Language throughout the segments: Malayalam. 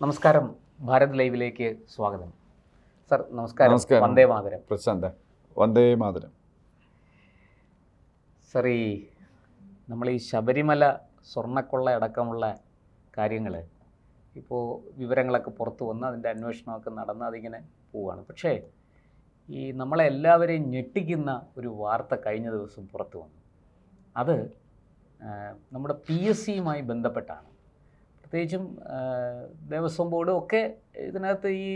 നമസ്കാരം, ഭാരത് ലൈവിലേക്ക് സ്വാഗതം. സർ നമസ്കാരം. വന്ദേ മാതരം. പ്രശാന്ത, വന്ദേ മാതരം. സർ, നമ്മൾ ഈ ശബരിമല സ്വർണ്ണക്കൊള്ള അടക്കമുള്ള കാര്യങ്ങൾ ഇപ്പോൾ വിവരങ്ങളൊക്കെ പുറത്തു വന്ന് അതിൻ്റെ അന്വേഷണമൊക്കെ നടന്ന് അതിങ്ങനെ പോവുകയാണ്. പക്ഷേ ഈ നമ്മളെല്ലാവരെയും ഞെട്ടിക്കുന്ന ഒരു വാർത്ത കഴിഞ്ഞ ദിവസം പുറത്തു വന്നു. അത് നമ്മുടെ PSCയുമായി ബന്ധപ്പെട്ടാണ്. പ്രത്യേകിച്ചും ദേവസ്വം ബോർഡും ഒക്കെ ഇതിനകത്ത് ഈ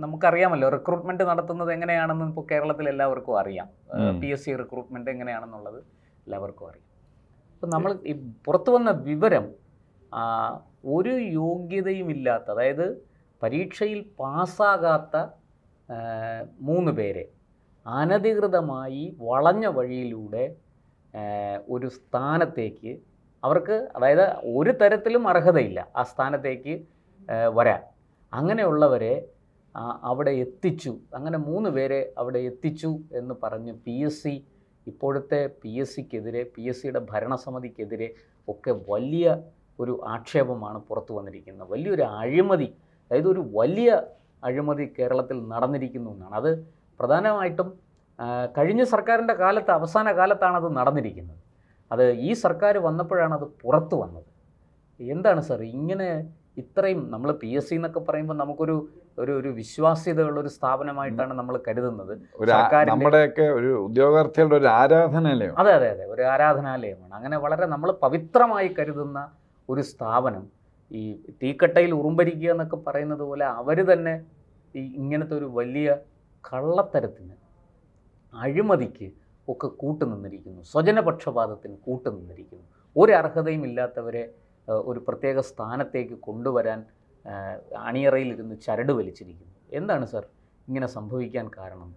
നമുക്കറിയാമല്ലോ റിക്രൂട്ട്മെൻറ്റ് നടത്തുന്നത് എങ്ങനെയാണെന്ന് ഇപ്പോൾ കേരളത്തിൽ എല്ലാവർക്കും അറിയാം. PSC റിക്രൂട്ട്മെൻറ്റ് എങ്ങനെയാണെന്നുള്ളത് എല്ലാവർക്കും അറിയാം. അപ്പം നമ്മൾ ഈ പുറത്തു വന്ന വിവരം ഒരു യോഗ്യതയുമില്ലാത്ത, അതായത് പരീക്ഷയിൽ പാസ്സാകാത്ത 3 പേരെ അനധികൃതമായി വളഞ്ഞ വഴിയിലൂടെ ഒരു സ്ഥാനത്തേക്ക് അവർക്ക്, അതായത് ഒരു തരത്തിലും അർഹതയില്ല ആ സ്ഥാനത്തേക്ക് വരാൻ, അങ്ങനെയുള്ളവരെ അവിടെ എത്തിച്ചു. അങ്ങനെ 3 പേരെ അവിടെ എത്തിച്ചു എന്ന് പറഞ്ഞ് PSC, ഇപ്പോഴത്തെ PSCക്കെതിരെ, PSCയുടെ ഭരണസമിതിക്കെതിരെ ഒക്കെ വലിയ ഒരു ആക്ഷേപമാണ് പുറത്തു വന്നിരിക്കുന്നത്. വലിയൊരു അഴിമതി, അതായത് ഒരു വലിയ അഴിമതി കേരളത്തിൽ നടന്നിരിക്കുന്നു എന്നാണ്. അത് പ്രധാനമായിട്ടും കഴിഞ്ഞ സർക്കാരിൻ്റെ കാലത്ത്, അവസാന കാലത്താണ് അത് നടന്നിരിക്കുന്നത്. അത് ഈ സർക്കാർ വന്നപ്പോഴാണ് അത് പുറത്തു വന്നത്. എന്താണ് സാർ ഇങ്ങനെ ഇത്രയും, നമ്മൾ PSC എന്നൊക്കെ പറയുമ്പോൾ നമുക്കൊരു ഒരു വിശ്വാസ്യതയുള്ളൊരു സ്ഥാപനമായിട്ടാണ് നമ്മൾ കരുതുന്നത്. നമ്മുടെയൊക്കെ ഒരു ഉദ്യോഗാർത്ഥികളുടെ ഒരു ആരാധനാലയം. അതെ അതെ അതെ, ഒരു ആരാധനാലയമാണ്. അങ്ങനെ വളരെ നമ്മൾ പവിത്രമായി കരുതുന്ന ഒരു സ്ഥാപനം ഈ തീക്കട്ടയിൽ ഉറുമ്പരിക്കുക എന്നൊക്കെ പറയുന്നത് പോലെ അവർ തന്നെ ഈ ഇങ്ങനത്തെ ഒരു വലിയ കള്ളത്തരത്തിന്, അഴിമതിക്ക് ഒക്കെ കൂട്ടുനിന്നിരിക്കുന്നു, സ്വജനപക്ഷപാതത്തിന് കൂട്ടുനിന്നിരിക്കുന്നു. ഒരു അർഹതയും ഇല്ലാത്തവരെ ഒരു പ്രത്യേക സ്ഥാനത്തേക്ക് കൊണ്ടുവരാൻ അണിയറയിലിരുന്ന് ചരട് വലിച്ചിരിക്കുന്നു. എന്താണ് സർ ഇങ്ങനെ സംഭവിക്കാൻ കാരണം?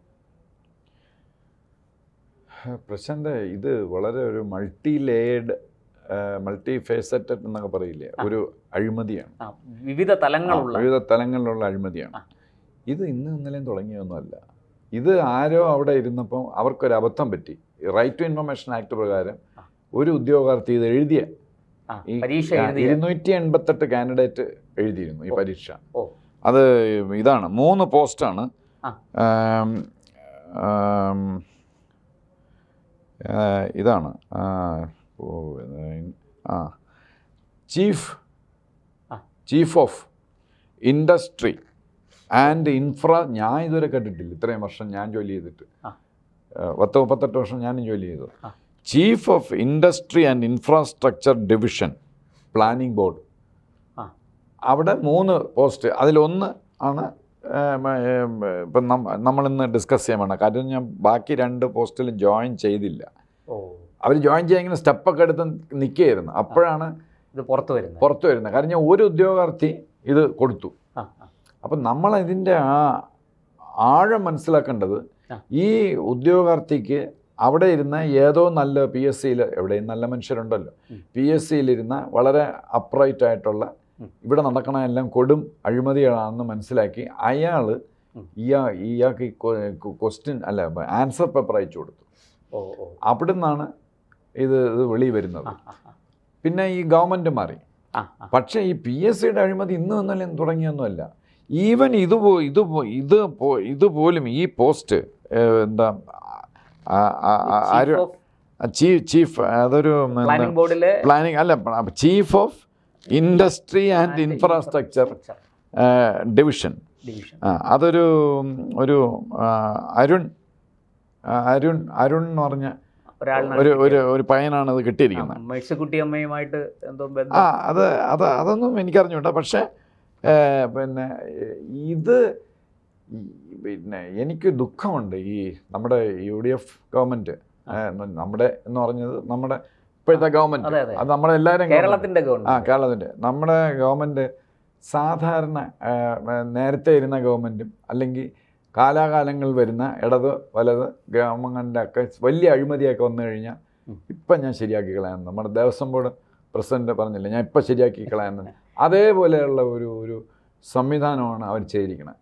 പ്രശാന്ത്, ഇത് വളരെ ഒരു മൾട്ടി ഫേസറ്റഡ് എന്നൊക്കെ പറയില്ലേ, ഒരു അഴിമതിയാണ്. വിവിധ തലങ്ങളിലുള്ള അഴിമതിയാണ്. ഇത് ഇന്ന് ഇന്നലെയും തുടങ്ങിയൊന്നുമല്ല. ഇത് ആരോ അവിടെ ഇരുന്നപ്പോൾ അവർക്കൊരു അബദ്ധം പറ്റി. റൈറ്റ് ടു ഇൻഫർമേഷൻ ആക്ട് പ്രകാരം ഒരു ഉദ്യോഗാർത്ഥി ഇത് എഴുതിയ 288 കാൻഡിഡേറ്റ് എഴുതിയിരുന്നു ഈ പരീക്ഷ. അത് ഇതാണ് 3 പോസ്റ്റാണ്. ഇതാണ് ചീഫ് ഓഫ് ഇൻഡസ്ട്രി ആൻഡ് ഞാൻ ഇതുവരെ കേട്ടിട്ടില്ല. ഇത്രയും വർഷം ഞാൻ ജോലി ചെയ്തിട്ട്, 38 വർഷം ഞാനും ജോലി ചെയ്തു. Chief of industry and infrastructure division, planning board. അവിടെ 3 പോസ്റ്റ്. അതിലൊന്ന് ആണ് ഇപ്പം നമ്മളിന്ന് ഡിസ്കസ് ചെയ്യാൻ വേണം. കാര്യം ഞാൻ ബാക്കി 2 പോസ്റ്റിലും ജോയിൻ ചെയ്തില്ല. അവർ ജോയിൻ ചെയ്യാൻ ഇങ്ങനെ സ്റ്റെപ്പൊക്കെ എടുത്ത് നിൽക്കുകയായിരുന്നു. അപ്പോഴാണ് ഇത് പുറത്തു വരുന്നത്. കാരണം ഞാൻ ഒരു ഉദ്യോഗാർത്ഥി ഇത് കൊടുത്തു. അപ്പം നമ്മളതിൻ്റെ ആഴം മനസ്സിലാക്കേണ്ടത്, ഈ ഉദ്യോഗാർത്ഥിക്ക് അവിടെ ഇരുന്ന ഏതോ നല്ല PSCയിൽ, എവിടെയും നല്ല മനുഷ്യരുണ്ടല്ലോ, PSCയിലിരുന്ന വളരെ അപ്രൈറ്റ് ആയിട്ടുള്ള, ഇവിടെ നടക്കണ എല്ലാം കൊടും അഴിമതികളാണെന്ന് മനസ്സിലാക്കി ഇയാൾക്ക് ക്വസ്റ്റ്യൻ അല്ല ആൻസർ പേപ്പർ അയച്ചു കൊടുത്തു. അവിടെ നിന്നാണ് ഇത് വെളി വരുന്നത്. പിന്നെ ഈ ഗവൺമെൻറ് മാറി. പക്ഷേ ഈ PSCയുടെ അഴിമതി ഇന്നും ഇന്നലെയും തുടങ്ങിയൊന്നുമല്ല. ഈവൻ ഇതുപോലും ഈ പോസ്റ്റ് എന്താ ചീഫ്, അതൊരു പ്ലാനിംഗ് അല്ല, chief of industry and infrastructure division. അതൊരു അരുൺ എന്ന് പറഞ്ഞ ഒരു പയ്യനാണ് അത് കിട്ടിയിരിക്കുന്നത്. അതൊന്നും എനിക്കറിഞ്ഞൂടാ. പക്ഷേ പിന്നെ എനിക്ക് ദുഃഖമുണ്ട്. ഈ നമ്മുടെ UDF ഗവൺമെൻറ്, നമ്മുടെ എന്ന് പറഞ്ഞത് നമ്മുടെ ഇപ്പോഴത്തെ ഗവൺമെൻറ്, അത് നമ്മളെല്ലാവരും കേരളത്തിൻ്റെ നമ്മുടെ ഗവൺമെൻറ് സാധാരണ നേരത്തെ ഇരുന്ന ഗവൺമെൻറ്റും അല്ലെങ്കിൽ കാലാകാലങ്ങളിൽ വരുന്ന ഇടത് വലത് ഗവൺമെൻറ്റിൻ്റെ ഒക്കെ വലിയ അഴിമതിയൊക്കെ വന്നു കഴിഞ്ഞാൽ ഇപ്പം ഞാൻ ശരിയാക്കി കളയാമെന്ന് നമ്മുടെ ദേവസ്വം ബോർഡ് പ്രസിഡന്റ് പറഞ്ഞില്ല, ഞാൻ ഇപ്പം ശരിയാക്കി കളയാമെന്ന്. അതേപോലെയുള്ള ഒരു സംവിധാനമാണ് അവർ ചെയ്തിരിക്കുന്നത്.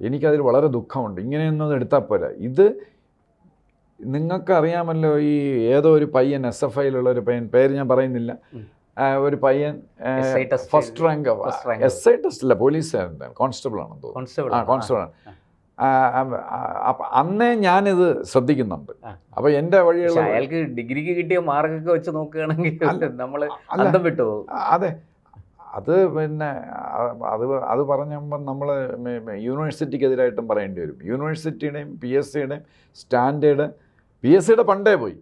എനിക്കതിൽ വളരെ ദുഃഖമുണ്ട്. ഇങ്ങനെയൊന്നും എടുത്താൽ പോരാ. ഇത് നിങ്ങൾക്കറിയാമല്ലോ, ഈ ഏതോ ഒരു പയ്യൻ SFIയിലുള്ള ഒരു പയ്യൻ, പേര് ഞാൻ പറയുന്നില്ല, ഒരു പയ്യൻ ഫസ്റ്റ് റാങ്ക് SI ടെസ്റ്റില്ല, പോലീസുകാരൻ, കോൺസ്റ്റബിൾ ആണെന്ന് തോന്നുന്നു. കോൺസ്റ്റബിൾ ആണ്. അപ്പം അന്നേ ഞാനിത് ശ്രദ്ധിക്കുന്നുണ്ട്. അപ്പൊ എൻ്റെ വഴിയുള്ള അയാൾക്ക് ഡിഗ്രിക്ക് കിട്ടിയ മാർക്കൊക്കെ വെച്ച് നോക്കുകയാണെങ്കിൽ നമ്മൾ അന്തം വിട്ടു പോകും. അതെ, അത് പിന്നെ അത് പറഞ്ഞപ്പോൾ നമ്മൾ യൂണിവേഴ്സിറ്റിക്കെതിരായിട്ടും പറയേണ്ടി വരും. യൂണിവേഴ്സിറ്റിയുടെയും PSCയുടെയും സ്റ്റാൻഡേർഡ്, PSCയുടെ പണ്ടേ പോയി.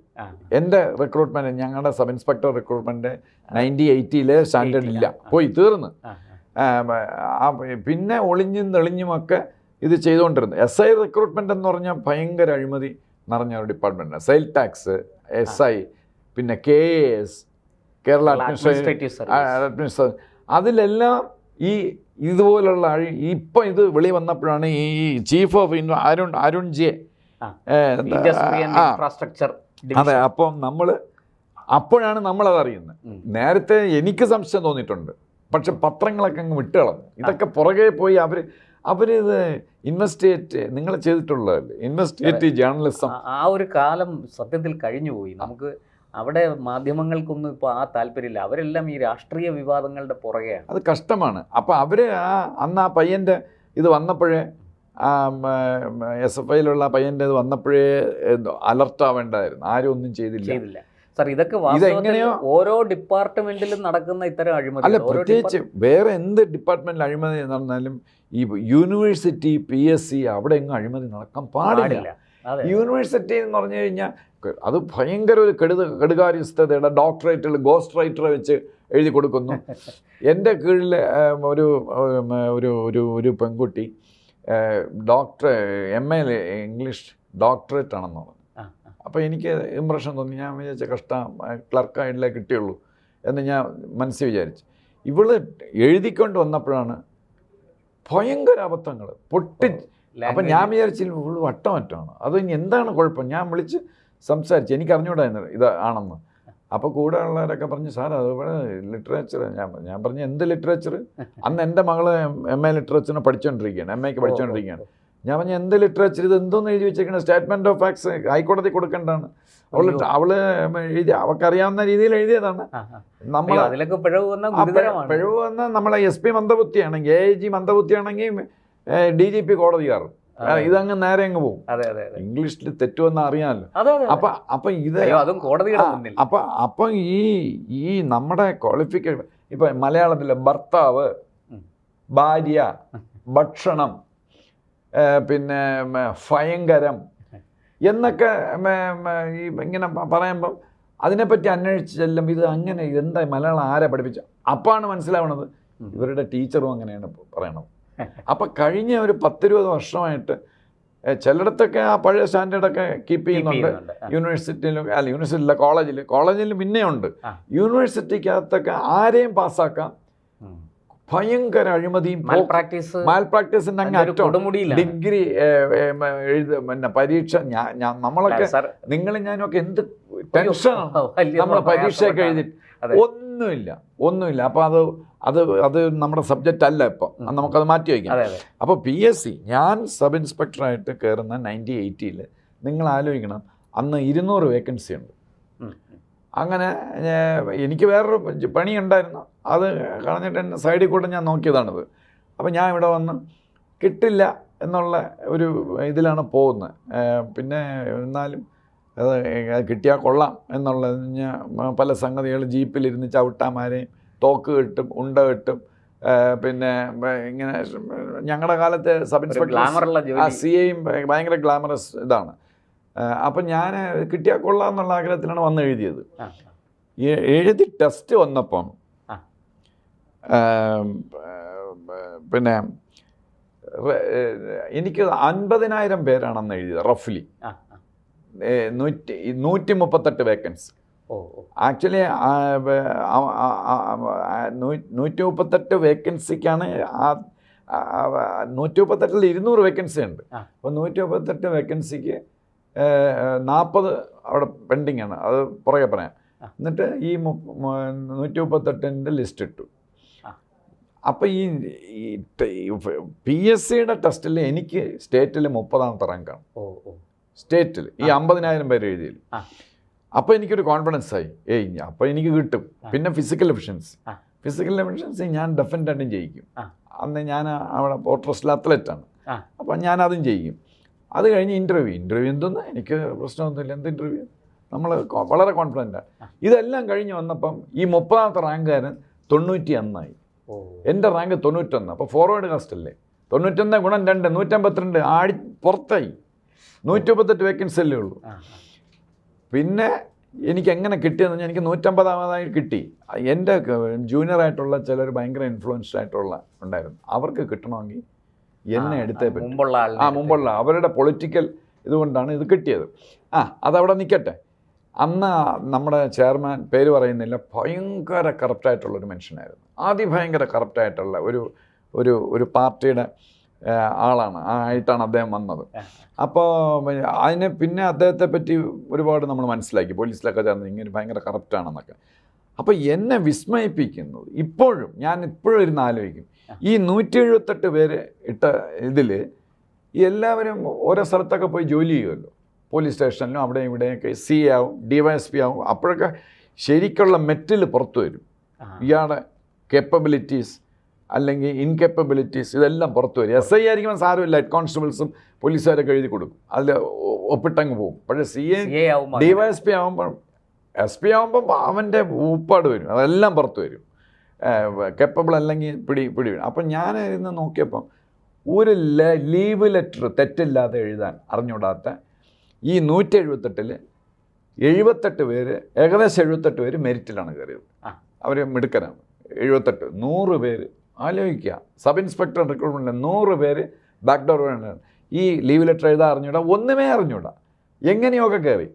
എൻ്റെ റിക്രൂട്ട്മെൻറ്റ്, ഞങ്ങളുടെ സബ് ഇൻസ്പെക്ടർ റിക്രൂട്ട്മെൻറ്റ് 1980 സ്റ്റാൻഡേർഡ് ഇല്ല, പോയി തീർന്ന്. പിന്നെ ഒളിഞ്ഞും തെളിഞ്ഞുമൊക്കെ ഇത് ചെയ്തുകൊണ്ടിരുന്നു. SI റിക്രൂട്ട്മെൻറ്റ് എന്ന് പറഞ്ഞാൽ ഭയങ്കര അഴിമതി നിറഞ്ഞ ഒരു ഡിപ്പാർട്ട്മെൻറ്റാണ്. സെയിൽ ടാക്സ്, SI, പിന്നെ KAS, കേരള അഡ്മിനിസ്ട്രേറ്റീവ്, അതിലെല്ലാം ഈ ഇതുപോലുള്ള ഇപ്പം ഇത് വെളി വന്നപ്പോഴാണ് ഈ ചീഫ് ഓഫ് അരുൺ ജെ, അതെ, അപ്പം അപ്പോഴാണ് നമ്മളത് അറിയുന്നത്. നേരത്തെ എനിക്ക് സംശയം തോന്നിയിട്ടുണ്ട്, പക്ഷെ പത്രങ്ങളൊക്കെ അങ്ങ് വിട്ടുകളഞ്ഞു. ഇതൊക്കെ പുറകെ പോയി അവരിത് ഇൻവെസ്റ്റിഗേറ്റ്, നിങ്ങൾ ചെയ്തിട്ടുള്ളതല്ലേ ഇൻവെസ്റ്റിഗേറ്റീവ് ജേർണലിസം. ആ ഒരു കാലം സത്യത്തിൽ കഴിഞ്ഞുപോയി. നമുക്ക് അവിടെ മാധ്യമങ്ങൾക്കൊന്നും ഇപ്പോൾ ആ താല്പര്യമില്ല. അവരെല്ലാം ഈ രാഷ്ട്രീയ വിവാദങ്ങളുടെ പുറകെയാണ്. അത് കഷ്ടമാണ്. അപ്പോൾ അവർ അന്ന് ആ പയ്യൻ്റെ ഇത് വന്നപ്പോഴേ, SFIയിലുള്ള പയ്യൻ്റെ ഇത് വന്നപ്പോഴേ അലർട്ടാവേണ്ടായിരുന്നു. ആരും ഒന്നും ചെയ്തില്ല. സാർ, ഇതൊക്കെ ഇതെങ്ങനെയോ ഓരോ ഡിപ്പാർട്ട്മെന്റിലും നടക്കുന്ന ഇത്തരം അഴിമതി അല്ല, പ്രത്യേകിച്ച് വേറെ എന്ത് ഡിപ്പാർട്ട്മെന്റിൽ അഴിമതി നടന്നാലും ഈ യൂണിവേഴ്സിറ്റി, PSC, അവിടെ എങ്ങും അഴിമതി നടക്കാൻ പാടില്ല. യൂണിവേഴ്സിറ്റി എന്ന് പറഞ്ഞു കഴിഞ്ഞാൽ അത് ഭയങ്കര ഒരു കെടുകാര്യസ്ഥതയുടെ ഡോക്ടറേറ്റുകൾ ഗോസ്റ്റ് റൈറ്ററെ വെച്ച് എഴുതി കൊടുക്കുന്നു. എൻ്റെ കീഴിൽ ഒരു പെൺകുട്ടി MA ഇംഗ്ലീഷ് ഡോക്ടറേറ്റ് ആണെന്ന് പറഞ്ഞു. അപ്പോൾ എനിക്ക് ഇമ്പ്രഷൻ തോന്നി. ഞാൻ വിചാരിച്ച കഷ്ടം, ക്ലർക്കായിട്ടേ കിട്ടിയുള്ളൂ എന്ന് ഞാൻ മനസ്സിൽ വിചാരിച്ചു. ഇവള് എഴുതിക്കൊണ്ട് വന്നപ്പോഴാണ് ഭയങ്കര അബദ്ധങ്ങൾ അപ്പം ഞാൻ വിചാരിച്ചില്ല ഇവള് വട്ടമറ്റാണ്. അത് ഇനി എന്താണ് കുഴപ്പം? ഞാൻ വിളിച്ച് സംസാരിച്ചു, എനിക്ക് അറിഞ്ഞുകൂടായിരുന്നു ഇത് ആണെന്ന്. അപ്പോൾ കൂടെ ഉള്ളവരൊക്കെ പറഞ്ഞു, സാർ അതുപോലെ ലിറ്ററേച്ചർ. ഞാൻ പറഞ്ഞു, എന്ത് ലിറ്ററേച്ചർ? അന്ന് എൻ്റെ മകള് MA ലിറ്ററേച്ചറിന് പഠിച്ചുകൊണ്ടിരിക്കുകയാണ്, MAക്ക് പഠിച്ചുകൊണ്ടിരിക്കുകയാണ്. ഞാൻ പറഞ്ഞു, എന്ത് ലിറ്ററേച്ചർ? ഇത് എന്തോന്ന് എഴുതി വെച്ചേക്കുന്നത്? സ്റ്റേറ്റ്മെൻറ്റ് ഓഫ് ഫാക്ട്സ് ഹൈക്കോടതി കൊടുക്കേണ്ടതാണ്. അവള് എഴുതി, അവൾക്കറിയാവുന്ന രീതിയിൽ എഴുതിയതാണ്. നമ്മൾ പിഴവ് വന്നാൽ നമ്മളെ SP മന്ദബുദ്ധിയാണെങ്കിൽ, AIG മന്ദബുദ്ധിയാണെങ്കിൽ DGP കോടതി കയറും. ഇതങ്ങ് നേരെ അങ്ങ് പോകും. ഇംഗ്ലീഷിൽ തെറ്റുമെന്ന് അറിയാമല്ലോ. അപ്പൊ ഇത് അപ്പൊ ഈ നമ്മുടെ ക്വാളിഫിക്കേഷൻ ഇപ്പൊ മലയാളത്തിലെ ഭർത്താവ്, ഭാര്യ, ഭക്ഷണം, പിന്നെ ഭയങ്കരം എന്നൊക്കെ ഇങ്ങനെ പറയുമ്പം അതിനെപ്പറ്റി അന്വേഷിച്ച് ചെല്ലുമ്പോൾ ഇത് അങ്ങനെ എന്താ മലയാളം ആരെ പഠിപ്പിച്ച അപ്പാണ് മനസ്സിലാവണത് ഇവരുടെ ടീച്ചറും അങ്ങനെയാണ് പറയണത്. അപ്പം കഴിഞ്ഞ ഒരു 10-20 വർഷമായിട്ട് ചിലയിടത്തൊക്കെ ആ പഴയ സ്റ്റാൻഡേർഡൊക്കെ കീപ്പ് ചെയ്യുന്നുണ്ട്. യൂണിവേഴ്സിറ്റിയിലും യൂണിവേഴ്സിറ്റിയില്ല, കോളേജിലും പിന്നെയുണ്ട്. യൂണിവേഴ്സിറ്റിക്കകത്തൊക്കെ ആരെയും പാസ്സാക്കാം. ഭയങ്കര അഴിമതിയും മാൽപ്രാക്ടീസിന്റെ അങ്ങ് അറ്റം. ഡിഗ്രി പിന്നെ പരീക്ഷ നമ്മളൊക്കെ നിങ്ങളും ഞാനൊക്കെ എന്ത് ടെൻഷനാണ് നമ്മളെ പരീക്ഷയൊക്കെ എഴുതിയിട്ട്. ഒന്നുമില്ല. അപ്പോൾ അത് നമ്മുടെ സബ്ജക്റ്റ് അല്ല. ഇപ്പം നമുക്കത് മാറ്റി വയ്ക്കാം. അപ്പോൾ PSC ഞാൻ സബ് ഇൻസ്പെക്ടറായിട്ട് കയറുന്ന 1980 നിങ്ങൾ ആലോചിക്കണം, അന്ന് 200 വേക്കൻസി ഉണ്ട്. അങ്ങനെ എനിക്ക് വേറൊരു പണിയുണ്ടായിരുന്നു, അത് കളഞ്ഞിട്ട് എന്നെ സൈഡിൽ കൂടെ ഞാൻ നോക്കിയതാണിത്. അപ്പോൾ ഞാൻ ഇവിടെ വന്ന് കിട്ടില്ല എന്നുള്ള ഒരു ഇതിലാണ് പോകുന്നത്. പിന്നെ എന്നാലും അത് കിട്ടിയാൽ കൊള്ളാം എന്നുള്ളത് പല സംഗതികൾ, ജീപ്പിലിരുന്ന് ചവിട്ടാമാരെയും തോക്ക് കിട്ടും, ഉണ്ട കിട്ടും. പിന്നെ ഇങ്ങനെ ഞങ്ങളുടെ കാലത്ത് സബ് ഇൻസ്പെക്ടർ CAയും ഭയങ്കര ഗ്ലാമറസ് ഇതാണ്. അപ്പം ഞാൻ കിട്ടിയാൽ കൊള്ളാം എന്നുള്ള ആഗ്രഹത്തിലാണ് വന്ന് എഴുതിയത്. എഴുതി ടെസ്റ്റ് വന്നപ്പം പിന്നെ എനിക്ക് 50,000 പേരാണ് അന്ന് എഴുതിയത് റഫ്ലി. 138 വേക്കൻസി. ആക്ച്വലി 138 വേക്കൻസിക്കാണ്. 138-ൽ 200 വേക്കൻസി ഉണ്ട്. അപ്പോൾ 138 വേക്കൻസിക്ക് 40 അവിടെ പെൻഡിങ് ആണ്, അത് പുറകെ പറയാം. എന്നിട്ട് ഈ 138-ൻ്റെ ലിസ്റ്റ് ഇട്ടു. അപ്പോൾ ഈ PSCയുടെ ടെസ്റ്റിൽ എനിക്ക് സ്റ്റേറ്റിൽ 30ാമത്തെ റാങ്കാണ്. സ്റ്റേറ്റിൽ ഈ 50,000 പേര് എഴുതിയിൽ. അപ്പോൾ എനിക്കൊരു കോൺഫിഡൻസ് ആയി, അപ്പോൾ എനിക്ക് കിട്ടും. പിന്നെ ഫിസിക്കൽ എഫിഷ്യൻസി ഞാൻ ഡെഫിനറ്റായിട്ടും ജയിക്കും. അന്ന് ഞാൻ അവിടെ പോർട്രസ്റ്റിൽ അത്ലറ്റാണ്, അപ്പം ഞാനതും ചെയ്യും. അത് കഴിഞ്ഞ് ഇൻ്റർവ്യൂ എന്തെന്ന് എനിക്ക് പ്രശ്നമൊന്നുമില്ല. എന്ത് ഇൻ്റർവ്യൂ നമ്മൾ വളരെ കോൺഫിഡൻ്റാണ്. ഇതെല്ലാം കഴിഞ്ഞ് വന്നപ്പം ഈ 30ാമത്തെ റാങ്കുകാരൻ 91 എൻ്റെ റാങ്ക് 91. അപ്പോൾ ഫോർവേഡ് കാസ്റ്റ് അല്ലേ, 91 ഗുണം 2 152 ആടി പുറത്തായി. 138 വേക്കൻസിയല്ലേ ഉള്ളൂ. പിന്നെ എനിക്ക് എങ്ങനെ കിട്ടിയെന്ന് പറഞ്ഞാൽ എനിക്ക് 150ാമതായി കിട്ടി. എൻ്റെ ജൂനിയറായിട്ടുള്ള ചിലർ ഭയങ്കര ഇൻഫ്ലുവൻസ്ഡ് ആയിട്ടുള്ള ഉണ്ടായിരുന്നു. അവർക്ക് കിട്ടണമെങ്കിൽ എന്നെ എടുത്തേ പറ്റും. മുമ്പുള്ള അവരുടെ പൊളിറ്റിക്കൽ ഇതുകൊണ്ടാണ് ഇത് കിട്ടിയത്. അതവിടെ നിൽക്കട്ടെ. അന്ന് നമ്മുടെ ചെയർമാൻ, പേര് പറയുന്നില്ല, ഭയങ്കര കറപ്റ്റായിട്ടുള്ളൊരു മനുഷ്യനായിരുന്നു. അതിഭയങ്കര കറപ്റ്റായിട്ടുള്ള ഒരു പാർട്ടിയുടെ ആയിട്ടാണ് അദ്ദേഹം വന്നത്. അപ്പോൾ പിന്നെ അദ്ദേഹത്തെ പറ്റി ഒരുപാട് നമ്മൾ മനസ്സിലാക്കി, പോലീസിലൊക്കെ ചേർന്ന് ഇങ്ങനെ ഭയങ്കര കറപ്റ്റാണെന്നൊക്കെ. അപ്പോൾ എന്നെ വിസ്മയിപ്പിക്കുന്നത് ഞാൻ ഇപ്പോഴും ഇരുന്ന് ആലോചിക്കും, ഈ 178 പേര് ഇട്ട ഇതിൽ എല്ലാവരും ഓരോ സ്ഥലത്തൊക്കെ പോയി ജോലി ചെയ്യുമല്ലോ, പോലീസ് സ്റ്റേഷനിലും അവിടെയും ഇവിടെയൊക്കെ CA ആവും, DYSP ആവും. അപ്പോഴൊക്കെ ശരിക്കുള്ള മെറ്റിൽ പുറത്തു വരും. ഇയാളുടെ കേപ്പബിലിറ്റീസ് അല്ലെങ്കിൽ ഇൻകേപ്പബിലിറ്റീസ് ഇതെല്ലാം പുറത്തു വരും. SI ആയിരിക്കുമ്പോൾ സാരമില്ല, ഹെഡ് കോൺസ്റ്റബിൾസും പോലീസുകാരൊക്കെ എഴുതി കൊടുക്കും, അതിൽ ഒപ്പിട്ടങ്ങ് പോകും. പക്ഷേ CA DYSP ആകുമ്പോൾ SP ആകുമ്പം അവൻ്റെ ഊപ്പാട് വരും, അതെല്ലാം പുറത്ത് വരും. കേപ്പബിൾ അല്ലെങ്കിൽ പിടി വരും. അപ്പം ഞാൻ ഇന്ന് നോക്കിയപ്പം ഒരു ലീവ് ലെറ്റർ തെറ്റില്ലാതെ എഴുതാൻ അറിഞ്ഞുകൂടാത്ത ഈ 178-ൽ 78 പേര്, ഏകദേശം 78 പേര് മെരിറ്റിലാണ് കയറിയത്. അവർ മിടുക്കരാണ്. 78 100 പേര് ആലോചിക്കുക. സബ് ഇൻസ്പെക്ടർ റിക്രൂട്ട്മെൻറ്റിൽ 100 പേര് ബാക്ക് ഡോർ വേണം. ഈ ലീവ് ലെറ്റർ എഴുതാൻ അറിഞ്ഞൂടാ, ഒന്നുമേ അറിഞ്ഞൂടാ, എങ്ങനെയൊക്കെ കയറി.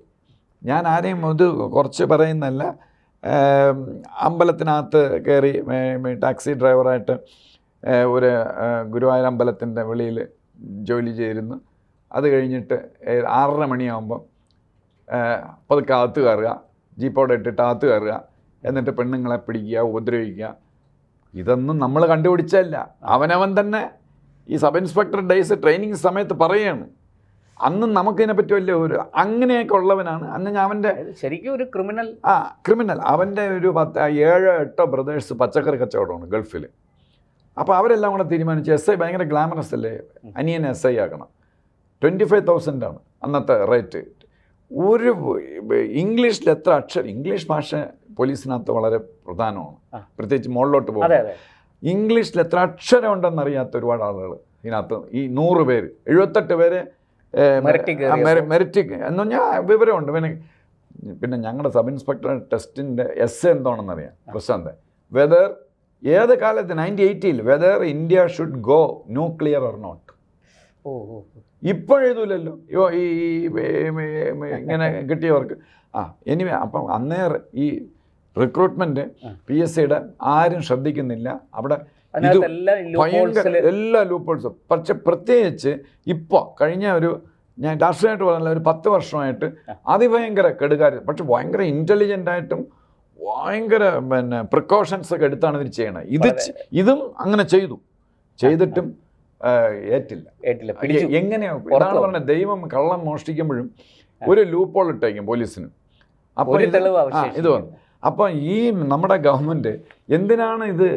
ഞാൻ ആരെയും ഇത് കുറച്ച് പറയുന്നല്ല. അമ്പലത്തിനകത്ത് കയറി ടാക്സി ഡ്രൈവറായിട്ട് ഒരു ഗുരുവായൂർ അമ്പലത്തിൻ്റെ വെളിയിൽ ജോലി ചെയ്തിരുന്നു. അത് കഴിഞ്ഞിട്ട് 6:30 മണിയാകുമ്പം പതുക്കെ അകത്ത് കയറുക, ജീപ്പോടെ ഇട്ടിട്ട് അകത്ത് കയറുക, എന്നിട്ട് പെണ്ണുങ്ങളെ പിടിക്കുക, ഉപദ്രവിക്കുക. ഇതൊന്നും നമ്മൾ കണ്ടുപിടിച്ചല്ല, അവനവൻ തന്നെ ഈ സബ് ഇൻസ്പെക്ടർ ഡേയ്സ് ട്രെയിനിങ് സമയത്ത് പറയുകയാണ്. അന്ന് നമുക്കിതിനെപ്പറ്റി വലിയ ഒരു അങ്ങനെയൊക്കെ ഉള്ളവനാണ്. അന്ന് ഞാൻ അവൻ്റെ ശരിക്കും ഒരു ക്രിമിനൽ അവൻ്റെ ഒരു 7-8 ബ്രദേഴ്സ് പച്ചക്കറി കച്ചവടമാണ് ഗൾഫിൽ. അപ്പോൾ അവരെല്ലാം കൂടെ തീരുമാനിച്ചു, SI ഭയങ്കര ഗ്ലാമറസ് അല്ലേ, അനിയനെ SI ആക്കണം. 25,000 അന്നത്തെ റേറ്റ്. ഒരു ഇംഗ്ലീഷിൽ എത്ര അക്ഷരം, ഇംഗ്ലീഷ് ഭാഷ പോലീസിനകത്ത് വളരെ പ്രധാനമാണ്, പ്രത്യേകിച്ച് മുകളിലോട്ട് പോകും. ഇംഗ്ലീഷിൽ എത്ര അക്ഷരം ഉണ്ടെന്നറിയാത്ത ഒരുപാട് ആളുകൾ ഇതിനകത്ത്. ഈ 100 പേര് 78 പേര് മെറിറ്റ് എന്ന് പറഞ്ഞാൽ വിവരമുണ്ട്. പിന്നെ ഞങ്ങളുടെ സബ് ഇൻസ്പെക്ടർ ടെസ്റ്റിൻ്റെ essay എന്താണെന്നറിയാം പ്രശാന്ത്. വെദർ ഏത് കാലത്ത് 1980-ൽ whether India should go nuclear or not. ഇപ്പോഴെഴുതൂലല്ലോ ഈ ഇങ്ങനെ കിട്ടിയവർക്ക്. എനിവേ അപ്പം അന്നേരം ഈ റിക്രൂട്ട്മെൻറ്റ് PSCയുടെ ആരും ശ്രദ്ധിക്കുന്നില്ല. അവിടെ ഇത് ഭയങ്കര എല്ലാ ലൂപ്പേഴ്സും. പക്ഷെ പ്രത്യേകിച്ച് ഇപ്പോൾ കഴിഞ്ഞ ഞാൻ രാഷ്ട്രീയമായിട്ട് പറഞ്ഞില്ല, ഒരു 10 വർഷമായിട്ട് അതിഭയങ്കര കെടുകാർ, പക്ഷെ ഭയങ്കര ഇൻ്റലിജൻ്റായിട്ടും ഭയങ്കര പ്രിക്കോഷൻസ് ഒക്കെ എടുത്താണ് ഇവർ ചെയ്യണത്. ഇതും അങ്ങനെ ചെയ്തിട്ടും ഏറ്റില്ല. എങ്ങനെയാണ് ഇതാണ് പറഞ്ഞത്, ദൈവം കള്ളം മോഷ്ടിക്കുമ്പോഴും ഒരു ലൂപ്പോൾ ഇട്ടേക്കും പോലീസിന്. അപ്പോൾ ഇത് വന്നു. അപ്പം ഈ നമ്മുടെ ഗവൺമെൻറ് എന്തിനാണ് ഇത്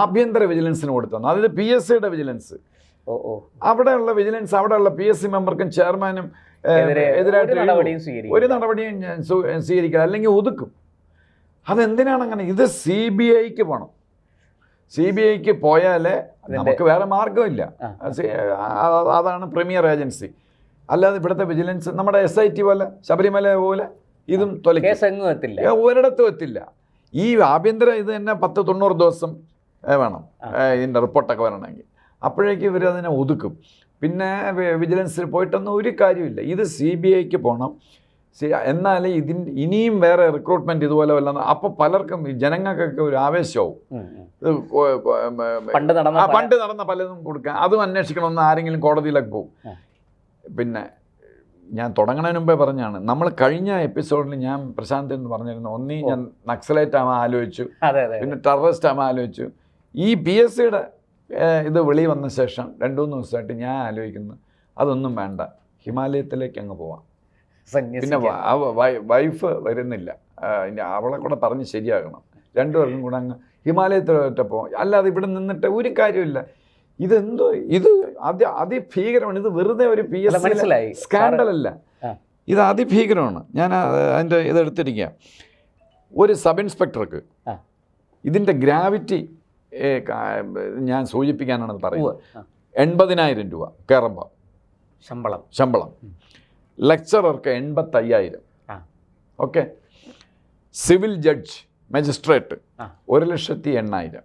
ആഭ്യന്തര വിജിലൻസിന് കൊടുത്തത്? അതായത് PSCയുടെ വിജിലൻസ്, അവിടെയുള്ള വിജിലൻസ്, അവിടെയുള്ള PSC മെമ്പർക്കും ചെയർമാനും എതിരായിട്ട് ഒരു നടപടിയും സ്വീകരിക്കുക, അല്ലെങ്കിൽ ഒതുക്കും. അതെന്തിനാണ് അങ്ങനെ? ഇത് CBIക്ക് പോകണം. CBIക്ക് പോയാലേ നമുക്ക് വേറെ മാർഗമില്ല. അതാണ് പ്രീമിയർ ഏജൻസി. അല്ലാതെ ഇവിടുത്തെ വിജിലൻസ് നമ്മുടെ SIT പോലെ, ശബരിമല പോലെ ഇതും ഒരിടത്തും എത്തില്ല. ഈ ആഭ്യന്തര ഇത് തന്നെ 10-90 ദിവസം വേണം ഇതിൻ്റെ റിപ്പോർട്ടൊക്കെ വരണമെങ്കിൽ. അപ്പോഴേക്കും ഇവർ അതിനെ ഒതുക്കും. പിന്നെ വിജിലൻസിൽ പോയിട്ടൊന്നും ഒരു കാര്യമില്ല. ഇത് CBIക്ക് പോകണം. എന്നാലേ ഇനിയും വേറെ റിക്രൂട്ട്മെൻറ്റ് ഇതുപോലെ വല്ല. അപ്പോൾ പലർക്കും ജനങ്ങൾക്കൊക്കെ ഒരു ആവേശമാവും. പണ്ട് നടന്ന പലതും കൊടുക്കാൻ, അതും അന്വേഷിക്കണമെന്ന് ആരെങ്കിലും കോടതിയിലൊക്കെ പോകും. പിന്നെ ഞാൻ തുടങ്ങുന്നതിന് മുമ്പേ പറഞ്ഞാണ്, നമ്മൾ കഴിഞ്ഞ എപ്പിസോഡിൽ ഞാൻ പ്രശാന്ത് എന്ന് പറഞ്ഞിരുന്നു, ഒന്നീ ഞാൻ നക്സലൈറ്റ് ആവാൻ ആലോചിച്ചു, പിന്നെ ടെററിസ്റ്റ് ആവാൻ ആലോചിച്ചു. ഈ PSCയുടെ ഇത് വെളി വന്ന ശേഷം 2-3 ദിവസമായിട്ട് ഞാൻ ആലോചിക്കുന്നു, അതൊന്നും വേണ്ട, ഹിമാലയത്തിലേക്ക് അങ്ങ് പോവാം. പിന്നെ വൈഫ് വരുന്നില്ല, അവളെ കൂടെ പറഞ്ഞ് ശരിയാകണം, രണ്ടുപേർക്കും കൂടെ അങ്ങ് ഹിമാലയത്തിലോട്ടപ്പോൾ. അല്ലാതെ ഇവിടെ നിന്നിട്ട് ഒരു കാര്യമില്ല. ഇതെന്തോ ഇത് അതിഭീകരമാണ്. ഇത് വെറുതെ ഒരു PSC സ്കാൻഡലല്ല, ഇത് അതിഭീകരമാണ്. ഞാൻ അതിൻ്റെ ഇതെടുത്തിരിക്കുക. ഒരു സബ് ഇൻസ്പെക്ടർക്ക് ഇതിൻ്റെ ഗ്രാവിറ്റി ഞാൻ സൂചിപ്പിക്കാനാണ് പറയുന്നത്. 80,000 രൂപ കയറുമ്പോൾ ശമ്പളം. ലെക്ചറർക്ക് 85,000. ഓക്കെ. Civil judge magistrate 1,08,000.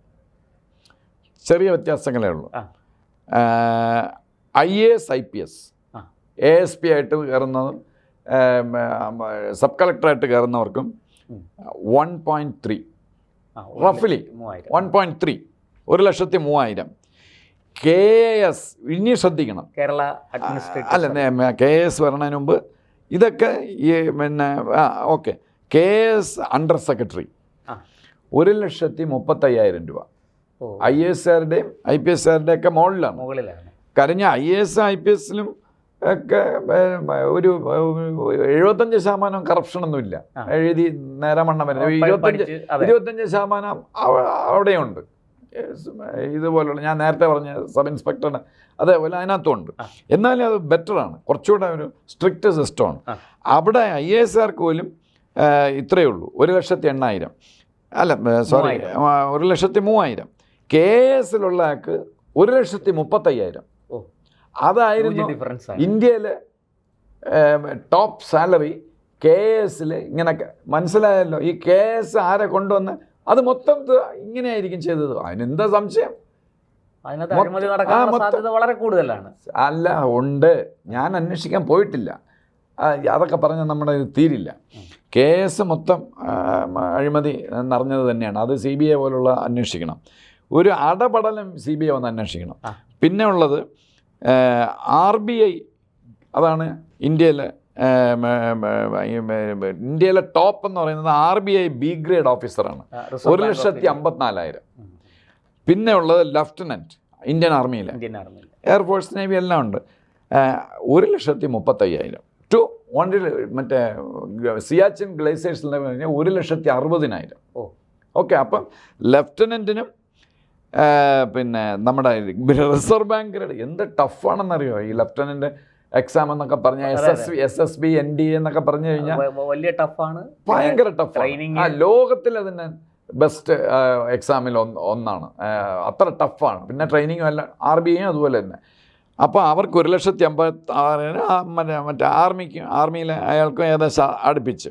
ചെറിയ വ്യത്യാസങ്ങളേ ഉള്ളൂ. IAS IPS ASP ആയിട്ട് കയറുന്നതും സബ് കളക്ടറായിട്ട് കയറുന്നവർക്കും 1.3 റഫ്ലി 1.3 1,03,000. KAS ഇനി ശ്രദ്ധിക്കണം, കേരള അല്ല KAS വരണതിന് മുമ്പ് ഇതൊക്കെ പിന്നെ ഓക്കെ. KAS അണ്ടർ സെക്രട്ടറി 1,35,000 രൂപ. IASകാരുടെയും IPSകാരുടെയും ഒക്കെ മുകളിലാണ്. കാരണം IAS IPSലും ഒക്കെ ഒരു 75% കറപ്ഷനൊന്നുമില്ല. എഴുതി നേരമണ്ണം വരുന്നത് 25% അവിടെയുണ്ട്. ഇതുപോലുള്ള ഞാൻ നേരത്തെ പറഞ്ഞ സബ് ഇൻസ്പെക്ടറിന് അതേപോലെ അതിനകത്തുണ്ട്. എന്നാലും അത് ബെറ്ററാണ്, കുറച്ചുകൂടെ ഒരു സ്ട്രിക്റ്റ് സിസ്റ്റമാണ്. അവിടെ IASകാർക്ക് പോലും ഇത്രയേ ഉള്ളൂ, 1,08,000. അല്ല സോറി 1,03,000. KASലുള്ള ആൾക്ക് 1,35,000. അതായിരുന്നു ഇന്ത്യയിലെ ടോപ്പ് സാലറി. KASൽ ഇങ്ങനെ മനസ്സിലായല്ലോ. ഈ KAS ആരെ കൊണ്ടുവന്ന് അത് മൊത്തം ഇങ്ങനെയായിരിക്കും ചെയ്തത്. അതിനെന്താ സംശയം? വളരെ കൂടുതലാണ്. അല്ല, ഉണ്ട്. ഞാൻ അന്വേഷിക്കാൻ പോയിട്ടില്ല. അതൊക്കെ പറഞ്ഞാൽ നമ്മുടെ ഇത് തീരില്ല. KAS മൊത്തം അഴിമതി നിറഞ്ഞത് തന്നെയാണ്. അത് CBI പോലുള്ള അന്വേഷിക്കണം. ഒരു അടപടലം CBI വന്ന് അന്വേഷിക്കണം. പിന്നെ ഉള്ളത് RBI. അതാണ് ഇന്ത്യയിലെ ടോപ്പ് എന്ന് പറയുന്നത്. RBI B ഗ്രേഡ് ഓഫീസറാണ്, 1,54,000. പിന്നെ ഉള്ളത് ലഫ്റ്റനൻറ്റ് ഇന്ത്യൻ ആർമിയിലെ, എയർഫോഴ്സ് നേവി എല്ലാം ഉണ്ട്, 1,35,000. മറ്റേ സിയാച്ചിൻ ഗ്ലേസിയേഴ്സിൽ 1,60,000. ഓക്കെ. അപ്പം ലഫ്റ്റനൻറ്റിനും പിന്നെ നമ്മുടെ റിസർവ് ബാങ്ക് എന്ത് ടഫാണെന്നറിയോ ഈ ലഫ്റ്റനൻറ്റ് എക്സാം എന്നൊക്കെ പറഞ്ഞാൽ SSB NDA എന്നൊക്കെ പറഞ്ഞു കഴിഞ്ഞാൽ വലിയ ടഫാണ്, ഭയങ്കര ടഫാണ്. ലോകത്തിൽ അതിന് ബെസ്റ്റ് എക്സാമിൽ ഒന്നാണ്. അത്ര ടഫാണ്. പിന്നെ ട്രെയിനിങ്ങും എല്ലാം RBIയും അതുപോലെ തന്നെ. അപ്പോൾ അവർക്ക് 1,56,000 മറ്റേ ആർമിയിലെ അയാൾക്കും ഏകദേശം അടുപ്പിച്ച്.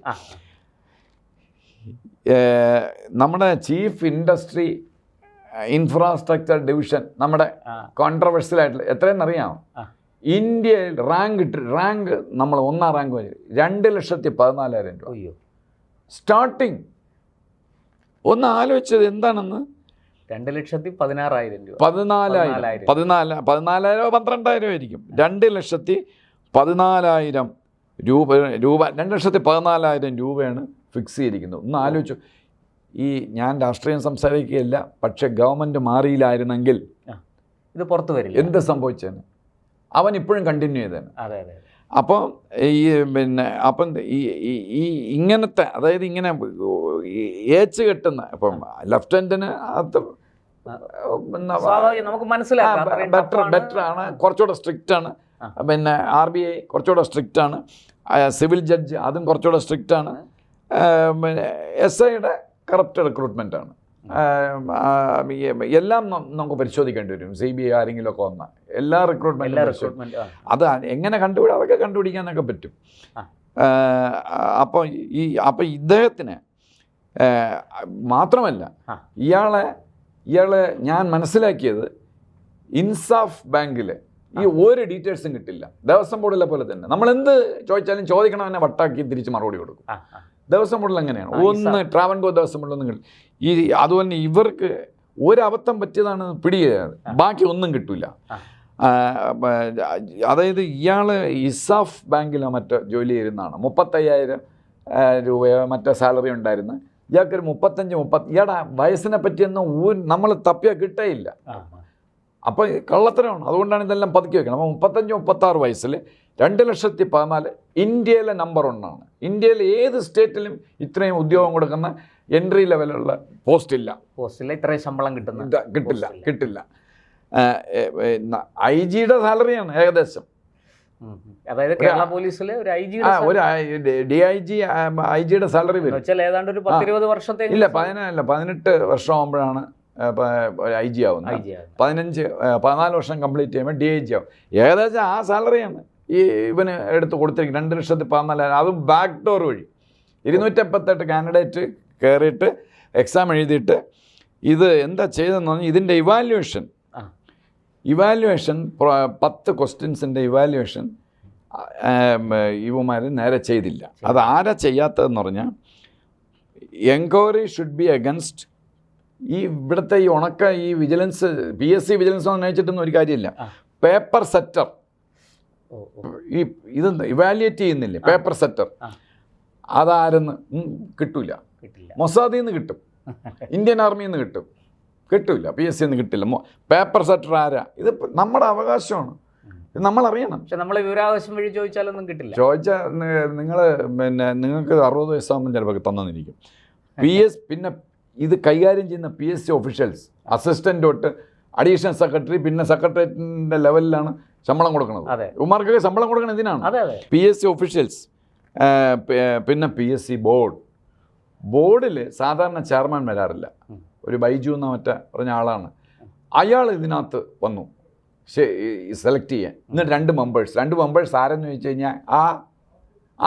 നമ്മുടെ ചീഫ് ഇൻഡസ്ട്രി ഇൻഫ്രാസ്ട്രക്ചർ ഡിവിഷൻ നമ്മുടെ കോൺട്രവേഴ്സ്യലായിട്ടുള്ള എത്രയെന്നറിയാമോ? ഇന്ത്യയിൽ റാങ്ക് നമ്മൾ 1ാം റാങ്ക് വരെ 2,14,000 രൂപ സ്റ്റാർട്ടിങ്. ഒന്ന് ആലോചിച്ചത് എന്താണെന്ന്. 2,16,000 രൂപ. 14,000 12,000 ആയിരിക്കും. 2,14,000 രൂപ 2,14,000 രൂപയാണ് ഫിക്സ് ചെയ്തിരിക്കുന്നത്. ഒന്ന് ആലോചിച്ചു. ഞാൻ രാഷ്ട്രീയം സംസാരിക്കുകയല്ല, പക്ഷെ ഗവൺമെൻറ് മാറിയില്ലായിരുന്നെങ്കിൽ ഇത് പുറത്തു വരില്ല. എന്ത് സംഭവിച്ചേന്? അവൻ ഇപ്പോഴും കണ്ടിന്യൂ ചെയ്തേനെ. അപ്പം ഈ ഇങ്ങനത്തെ, അതായത് ഇങ്ങനെ ഏച്ച് കെട്ടുന്ന, ഇപ്പം ലെഫ്റ്റനന്റിന് നമുക്ക് മനസ്സിലാക്കാം ബെറ്റർ ആണ്, കുറച്ചുകൂടെ സ്ട്രിക്റ്റ് ആണ്. പിന്നെ RBI കുറച്ചുകൂടെ സ്ട്രിക്റ്റ് ആണ്. സിവിൽ ജഡ്ജ് അതും കുറച്ചുകൂടെ സ്ട്രിക്റ്റ് ആണ്. SIയുടെ കറപ്റ്റ് റിക്രൂട്ട്മെൻ്റ് ആണ്. എല്ലാം നമുക്ക് പരിശോധിക്കേണ്ടി വരും. CBI ആരെങ്കിലുമൊക്കെ വന്നാൽ എല്ലാ റിക്രൂട്ട്മെൻറ്റും അത് എങ്ങനെ കണ്ടുപിടിക്കും, അതൊക്കെ കണ്ടുപിടിക്കാനൊക്കെ പറ്റും. അപ്പോൾ ഇദ്ദേഹത്തിന് മാത്രമല്ല, ഇയാളെ ഞാൻ മനസ്സിലാക്കിയത് ഇൻസാഫ് ബാങ്കിൽ ഒരു ഡീറ്റെയിൽസും കിട്ടില്ല. ദേവസ്വം ബോർഡിലെ പോലെ തന്നെ നമ്മളെന്ത് ചോദിച്ചാലും ചോദിക്കണം തന്നെ വട്ടാക്കി തിരിച്ച് മറുപടി കൊടുക്കും. ദേവസ്വം ബോർഡിൽ അങ്ങനെയാണ്. ഒന്ന് ട്രാവൻകൂർ ദേവസ്വം ബോർഡിലൊന്നും കിട്ടില്ല. അതുപോലെ ഇവർക്ക് ഒരബദ്ധം പറ്റിയതാണ് പിടിയത്, ബാക്കി ഒന്നും കിട്ടില്ല. അതായത് ഇയാൾ ഇസാഫ് ബാങ്കിലോ മറ്റോ ജോലി ചെയ്യുന്നതാണ്. 35,000 രൂപയോ മറ്റോ സാലറി ഉണ്ടായിരുന്നു. ഇയാൾക്കൊരു 35-30. ഇയാളുടെ വയസ്സിനെ പറ്റിയൊന്നും നമ്മൾ തപ്പിയാൽ കിട്ടേയില്ല. അപ്പോൾ കള്ളത്തരമാണ്. അതുകൊണ്ടാണ് ഇതെല്ലാം പതുക്കി വെക്കണം. അപ്പോൾ 35-36 വയസ്സിൽ 2,14,000 ഇന്ത്യയിലെ നമ്പർ 1 ഇന്ത്യയിലെ ഏത് സ്റ്റേറ്റിലും ഇത്രയും ഉദ്യോഗം കൊടുക്കുന്ന എൻട്രി ലെവലുള്ള പോസ്റ്റില്ല. ഇത്രയും ശമ്പളം കിട്ടില്ല. IG-യുടെ സാലറിയാണ് ഏകദേശം. അതായത് കേരള പോലീസിലെ ഒരു DIG IG-യുടെ സാലറി വരും. ഏതാണ്ട് ഒരു 10-20 വർഷത്തെ ഇല്ല, 18 വർഷം ആകുമ്പോഴാണ് IG ആവുന്നത്. 14 വർഷം കംപ്ലീറ്റ് ചെയ്യുമ്പോൾ DIG ആവും. ഏകദേശം ആ സാലറിയാണ് ഇവന് എടുത്ത് കൊടുത്തിരിക്കുന്നത്. 2,14,000. അതും ബാക്ക് ഡോർ വഴി 278 കാൻഡിഡേറ്റ് കയറിയിട്ട് എക്സാം എഴുതിയിട്ട് ഇത് എന്താ ചെയ്തതെന്ന് പറഞ്ഞാൽ ഇതിൻ്റെ ഇവാലുവേഷൻ 10 ക്വസ്റ്റ്യൻസിൻ്റെ ഇവാലുവേഷൻ ഇവന്മാർ നേരെ ചെയ്തില്ല. അത് ആരാ ചെയ്യാത്തതെന്ന് പറഞ്ഞാൽ എൻക്വയറി ഷുഡ് ബി അഗൻസ്റ്റ് ഇവിടുത്തെ ഈ വിജിലൻസ് PSC വിജിലൻസ് നയിച്ചിട്ടൊന്നും ഒരു കാര്യമില്ല. പേപ്പർ സെറ്റർ ഇത് ഇവാലുവേറ്റ് ചെയ്യുന്നില്ലേ, പേപ്പർ സെറ്റർ അതാരെന്ന് കിട്ടൂല. മൊസാദിൽ നിന്ന് കിട്ടും, ഇന്ത്യൻ ആർമിയിൽ നിന്ന് കിട്ടില്ല, PSC നിന്ന് കിട്ടില്ല. പേപ്പർ സെറ്റർ ആരാ? ഇത് നമ്മുടെ അവകാശമാണ്, ഇത് നമ്മളറിയണം. പക്ഷെ നമ്മൾ വിവരാവകാശം വഴി ചോദിച്ചാലൊന്നും കിട്ടില്ല. ചോദിച്ചാൽ നിങ്ങൾക്ക് 60 വയസ്സാകുമ്പോൾ ചിലപ്പോൾ തന്നിരിക്കും. പിന്നെ ഇത് കൈകാര്യം ചെയ്യുന്ന PSC ഒഫീഷ്യൽസ്, അസിസ്റ്റൻ്റ് തൊട്ട് അഡീഷണൽ സെക്രട്ടറി, പിന്നെ സെക്രട്ടേറിയറ്റിൻ്റെ ലെവലിലാണ് ശമ്പളം കൊടുക്കുന്നത്. ഇവന്മാർക്കൊക്കെ ശമ്പളം കൊടുക്കണം ഇതിനാണ്. PSC ഒഫീഷ്യൽസ്, പിന്നെ PSC ബോർഡിൽ സാധാരണ ചെയർമാൻ വരാറില്ല. ഒരു ബൈജു എന്ന പറഞ്ഞ ആളാണ്. അയാൾ ഇതിനകത്ത് വന്നു സെലക്ട് ചെയ്യാൻ. എന്നിട്ട് 2 മെമ്പേഴ്സ് ആരെന്ന് ചോദിച്ചു കഴിഞ്ഞാൽ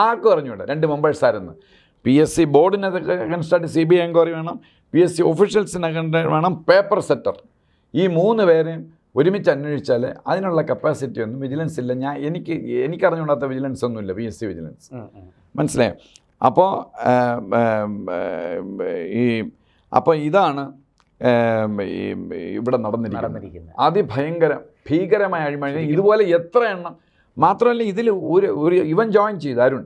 ആർക്കും അറിഞ്ഞൂടെ 2 മെമ്പേഴ്സ് ആരെന്ന്. PSC ബോർഡിന് അഗൻസ്റ്റായിട്ട് CBI എൻക്വയറി വേണം, PSC ഒഫീഷ്യൽസിന് വേണം, പേപ്പർ സെറ്റർ. ഈ 3 പേരെയും ഒരുമിച്ച് അന്വേഷിച്ചാൽ അതിനുള്ള കപ്പാസിറ്റി ഒന്നും വിജിലൻസ് ഇല്ല. എനിക്കറിഞ്ഞുകൂടാത്ത വിജിലൻസ് ഒന്നുമില്ല, PSC വിജിലൻസ്. മനസ്സിലായോ? അപ്പോൾ ഇതാണ് ഇവിടെ നടന്നിരിക്കുന്നത്. ഭീകരമായ അഴിമതി. ഇതുപോലെ എത്ര എണ്ണം. മാത്രമല്ല ഇതിൽ ഇവൻ ജോയിൻ ചെയ്തു, അരുൺ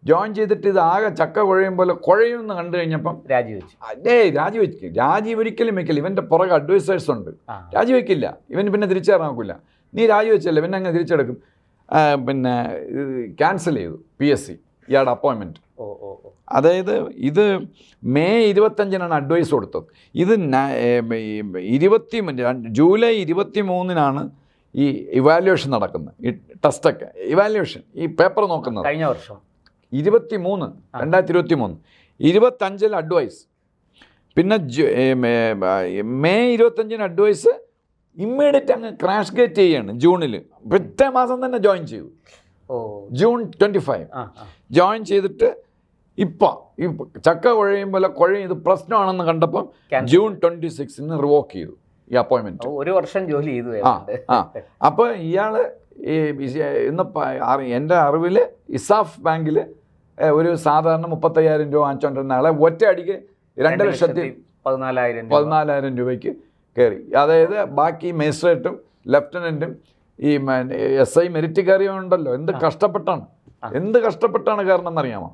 ജോയിൻ ചെയ്തിട്ട് ഇത് ആകെ ചക്ക കുഴയും പോലെ കുഴയുമെന്ന് കണ്ടു കഴിഞ്ഞപ്പം രാജിവെക്കൊരിക്കലും വെക്കില്ല. ഇവൻ്റെ പുറകെ അഡ്വൈസേഴ്സ് ഉണ്ട്, രാജിവെക്കില്ല. ഇവൻ പിന്നെ തിരിച്ചിറങ്ങില്ല. നീ രാജിവെച്ചല്ലേ, പിന്നെ അങ്ങ് തിരിച്ചെടുക്കും. പിന്നെ ക്യാൻസൽ ചെയ്തു PSC ഇയാളുടെ അപ്പോയിൻമെൻറ്റ്. അതായത് ഇത് മെയ് 25-നാണ് അഡ്വൈസ് കൊടുത്തത്. ഇത് ജൂലൈ 23-നാണ് ഈ ഇവാലുവേഷൻ നടക്കുന്നത്. ഈ ടെസ്റ്റൊക്കെ ഇവാലുവേഷൻ ഈ പേപ്പർ നോക്കുന്നത് കഴിഞ്ഞ വർഷം 2023 25-ൽ അഡ്വൈസ്. പിന്നെ മെയ് 25-ന് അഡ്വൈസ് ഇമ്മീഡിയറ്റ് അങ്ങ് ക്രാഷ് ഗേറ്റ് ചെയ്യാണ് ജൂണിൽ. പിറ്റേ മാസം തന്നെ ജോയിൻ ചെയ്തു. ജൂൺ 25 ജോയിൻ ചെയ്തിട്ട് ഇപ്പം ഈ ചക്ക കുഴയും പോലെ ഇത് പ്രശ്നമാണെന്ന് കണ്ടപ്പം ജൂൺ 26-ന് റിവോക്ക് ചെയ്തു ഈ അപ്പോയിൻമെൻറ്റ്. 1 വർഷം ജോലി ചെയ്തു. അപ്പോൾ ഇയാൾ ഇന്ന് എൻ്റെ അറിവിൽ ഇസാഫ് ബാങ്കിൽ ഒരു സാധാരണ 35,000 രൂപ വാങ്ങിച്ചുകൊണ്ടിരുന്ന ആളെ ഒറ്റ അടിക്ക് 2,14,000 രൂപയ്ക്ക് കയറി. അതായത് ബാക്കി മേജിസ്ട്രേറ്റും ലെഫ്റ്റനൻറ്റും ഈ SI മെരിറ്റ് കയറിയുണ്ടല്ലോ, എന്ത് കഷ്ടപ്പെട്ടാണ് കാരണം എന്നറിയാമോ?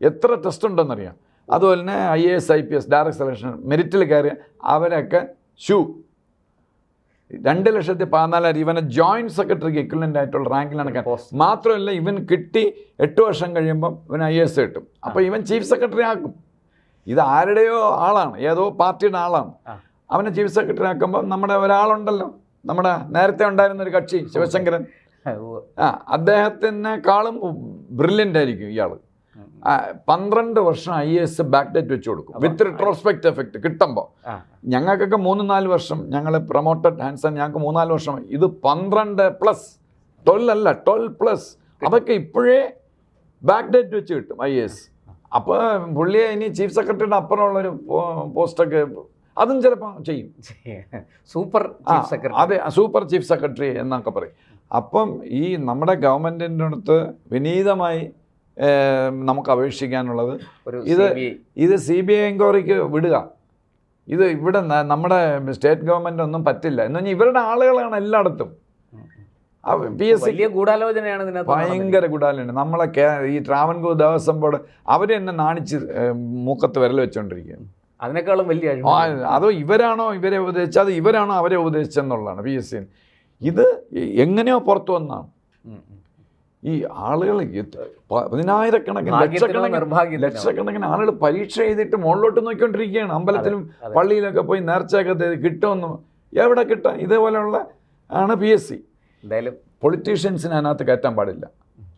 എത്ര ടെസ്റ്റ് ഉണ്ടെന്നറിയാം. അതുപോലെ തന്നെ IAS IPS ഡയറക്റ്റ് സെലക്ഷൻ മെരിറ്റിൽ കയറിയ അവരൊക്കെ 2,14,000 ഇവനെ ജോയിൻറ്റ് സെക്രട്ടറിക്ക് എക്വലൻ്റ് ആയിട്ടുള്ള റാങ്കിലാണ്. മാത്രമല്ല ഇവൻ കിട്ടി 8 വർഷം കഴിയുമ്പം ഇവൻ IAS കിട്ടും. അപ്പോൾ ഇവൻ ചീഫ് സെക്രട്ടറി ആക്കും. ഇത് ആരുടെയോ ആളാണ്, ഏതോ പാർട്ടിയുടെ ആളാണ്. അവനെ ചീഫ് സെക്രട്ടറി ആക്കുമ്പോൾ നമ്മുടെ ഒരാളുണ്ടല്ലോ, നമ്മുടെ നേരത്തെ ഉണ്ടായിരുന്നൊരു കക്ഷി ശിവശങ്കരൻ, അദ്ദേഹത്തിനേക്കാളും ബ്രില്യൻ്റ് ആയിരിക്കും ഇയാൾ. 12 വർഷം IAS ബാക്ക് ഡേറ്റ് വെച്ച് കൊടുക്കും വിത്ത് റിട്രോസ്പെക്റ്റ് എഫക്റ്റ് കിട്ടുമ്പോൾ. ഞങ്ങൾക്കൊക്കെ 3-4 വർഷം, ഞങ്ങൾ പ്രൊമോട്ടഡ് ഹാൻസൺ ഞങ്ങൾക്ക് 3-4 വർഷം. ഇത് 12+, 12 അല്ല 12+. അതൊക്കെ ഇപ്പോഴേ ബാക്ക് ഡേറ്റ് വെച്ച് കിട്ടും IAS. അപ്പോൾ പുള്ളിയെ ഇനി ചീഫ് സെക്രട്ടറിയുടെ അപ്പുറമുള്ളൊരു പോസ്റ്റൊക്കെ അതും ചിലപ്പോൾ ചെയ്യും. Super chief secretary. അതെ, സൂപ്പർ ചീഫ് സെക്രട്ടറി എന്നൊക്കെ പറയും. അപ്പം ഈ നമ്മുടെ ഗവൺമെൻറ്റിൻ്റെ അടുത്ത് വിനീതമായി നമുക്ക് അപേക്ഷിക്കാനുള്ളത് ഇത് CBI എൻക്വയറിക്ക് വിടുക. ഇത് ഇവിടെ നമ്മുടെ സ്റ്റേറ്റ് ഗവൺമെൻറ് ഒന്നും പറ്റില്ല എന്ന് പറഞ്ഞാൽ ഇവരുടെ ആളുകളാണ് എല്ലായിടത്തും. PSC ഗൂഢാലോചനയാണ്, ഭയങ്കര ഗൂഢാലോചന. നമ്മളെ ഈ ട്രാവൻകൂർ ദേവസ്വം ബോർഡ് അവർ തന്നെ നാണിച്ച് മൂക്കത്ത് വിരൽ വെച്ചുകൊണ്ടിരിക്കുകയാണ്. അതിനേക്കാളും വലിയ അതോ ഇവരാണോ ഇവരെ ഉപദേശിച്ചത്, അത് ഇവരാണോ അവരെ ഉപദേശിച്ചെന്നുള്ളതാണ് PSC. ഇത് എങ്ങനെയോ പുറത്തു വന്നാണ്. ഈ ആളുകൾ ലക്ഷക്കണക്കിന് ആളുകൾ പരീക്ഷ എഴുതിയിട്ട് മുകളിലോട്ട് നോക്കിക്കൊണ്ടിരിക്കുകയാണ്. അമ്പലത്തിലും പള്ളിയിലൊക്കെ പോയി നേർച്ചയൊക്കെ കിട്ടുമെന്ന്, എവിടെ കിട്ടാൻ? ഇതേപോലെയുള്ള ആണ് PSC. എന്തായാലും പൊളിറ്റീഷ്യൻസിന് അതിനകത്ത് കയറ്റാൻ പാടില്ല.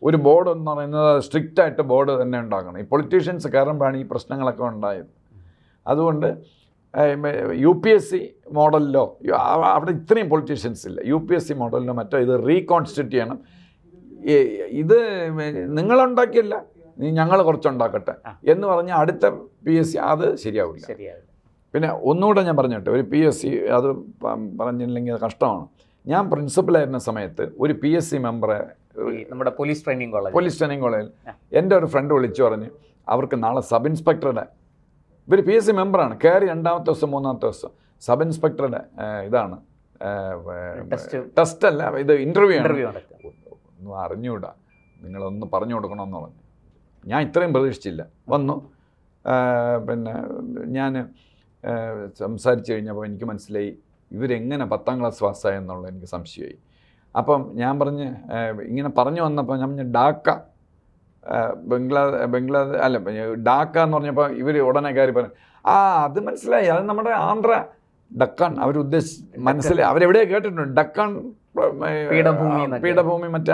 ഒരു ബോർഡ് എന്ന് പറയുന്നത് സ്ട്രിക്റ്റായിട്ട് ബോർഡ് തന്നെ ഉണ്ടാക്കണം. ഈ പൊളിറ്റീഷ്യൻസ് കയറുമ്പോഴാണ് ഈ പ്രശ്നങ്ങളൊക്കെ ഉണ്ടായത്. അതുകൊണ്ട് UPSC മോഡലിലോ, അവിടെ ഇത്രയും പൊളിറ്റീഷ്യൻസ് ഇല്ല, UPSC മോഡലിലോ മറ്റോ ഇത് റീകോൺസ്റ്റിറ്റ്യൂട്ട് ചെയ്യണം. ഇത് നിങ്ങളുണ്ടാക്കിയല്ല, ഞങ്ങൾ കുറച്ചുണ്ടാക്കട്ടെ എന്ന് പറഞ്ഞാൽ അടുത്ത PSC അത് ശരിയാവില്ല. പിന്നെ ഒന്നുകൂടെ ഞാൻ പറഞ്ഞിട്ട്, ഒരു PSC അത് പറഞ്ഞില്ലെങ്കിൽ അത് കഷ്ടമാണ്. ഞാൻ പ്രിൻസിപ്പലായിരുന്ന സമയത്ത് ഒരു PSC മെമ്പറെ നമ്മുടെ പോലീസ് ട്രെയിനിങ് കോളേജിൽ എൻ്റെ ഒരു ഫ്രണ്ട് വിളിച്ചു പറഞ്ഞ് അവർക്ക് നാളെ സബ് ഇൻസ്പെക്ടറുടെ, ഇവർ PSC മെമ്പറാണ്, കയറി 2ാമത്തെ ദിവസം 3ാമത്തെ ദിവസം സബ് ഇൻസ്പെക്ടറുടെ ഇതാണ് ടെസ്റ്റ് അല്ല, ഇത് ഇൻ്റർവ്യൂ ഒന്നും അറിഞ്ഞുകൂടാ, നിങ്ങളൊന്ന് പറഞ്ഞു കൊടുക്കണമെന്ന് പറഞ്ഞു. ഞാൻ ഇത്രയും പ്രതീക്ഷിച്ചില്ല. വന്നു, പിന്നെ ഞാൻ സംസാരിച്ചു കഴിഞ്ഞപ്പോൾ എനിക്ക് മനസ്സിലായി ഇവരെങ്ങനെ 10ാം ക്ലാസ് പാസ്സായെന്നുള്ളത് എനിക്ക് സംശയമായി. അപ്പം ഞാൻ പറഞ്ഞ് ഇങ്ങനെ പറഞ്ഞു വന്നപ്പോൾ ഞാൻ പറഞ്ഞു ഡാക്ക ബംഗ്ലാദേശ് അല്ല ഡാക്ക എന്ന് പറഞ്ഞപ്പോൾ ഇവർ ഉടനെ കയറി പറഞ്ഞു അത് മനസ്സിലായി, അത് നമ്മുടെ ആന്ധ്ര ഡക്കാൻ മനസ്സിലായി, അവരെവിടെയാണ് കേട്ടിട്ടുണ്ട്, ഡക്കാൻ പീഠഭൂമി മറ്റേ